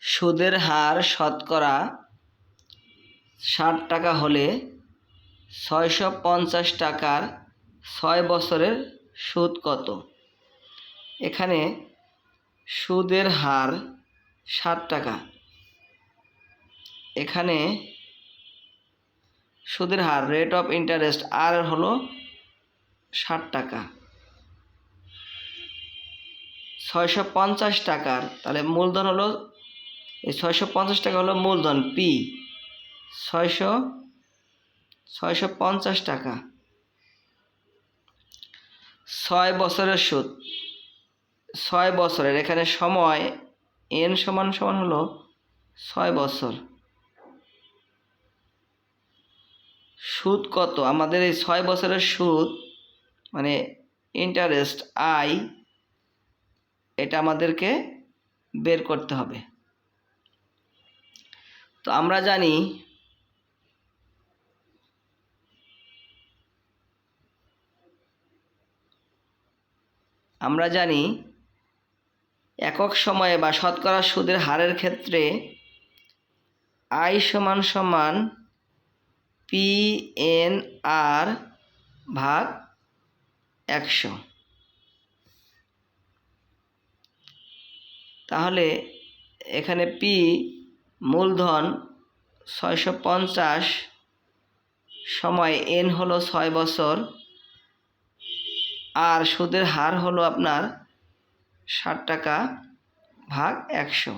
সুদের হার শতকরা ৬০ টাকা হলে ৬৫০ টাকার ৬ বছরের সুদ কত? এখানে সুদের হার ৬০ টাকা। এখানে সুদের হার রেট অফ ইন্টারেস্ট আর হলো ৬০ টাকা। ৬৫০ টাকার, তাহলে মূলধন হলো এই ৬৫০ টাকা হলো মূলধন পি। ৬৫০ টাকা ৬ বছরের সুদ, ৬ বছরের, এখানে সময় এন সমান সমান হলো ৬ বছর। সুদ কত? আমাদের এই ৬ বছরের সুদ মানে ইন্টারেস্ট আই, এটা আমাদেরকে বের করতে হবে। তো আমরা জানি একক সময়ে বা শতকরা সুদের হারের ক্ষেত্রে আই সমান সমান পি এন আর ভাগ ১০০। তাহলে এখানে পি মূলধন ৬৫০, সময় এন হলো ৬ বছর, আর সুদের হার হলো আপনার ৬০ টাকা ভাগ ১০০।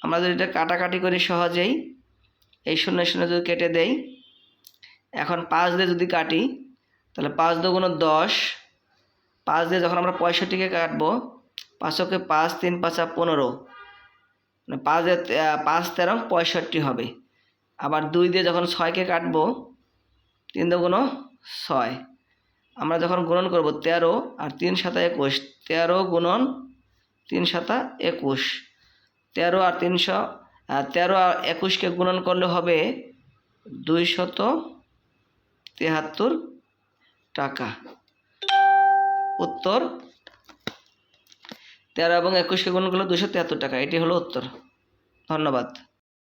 আমরা যদি এটা কাটাকাটি করি সহজেই, এই ০ ০ যদি কেটে দেই, এখন ৫ দিয়ে যদি কাটি তাহলে ৫ দুগুণ ১০, ৫ দিয়ে যখন আমরা ৬৫কে কাটবো, ৫কে ৫, ৩ ৫ ১৫, মানে ৫ দিয়ে ৫ ১৩ ৬৫ হবে। আবার ২ দিয়ে যখন ৬কে কাটবো, ৩ দুগুণ ৬, আমরা যখন গুণন করব ১৩ আর ৩ ৭ ২১, ১৩ গুণন ৩ ৭ ২১, ১৩ আর ২১কে গুণন করলে হবে ২৭৩ টাকা। উত্তর ১৩ এবং ২১কে গুণন করলে ২৭৩ টাকা। এটি হলো উত্তর। ধন্যবাদ।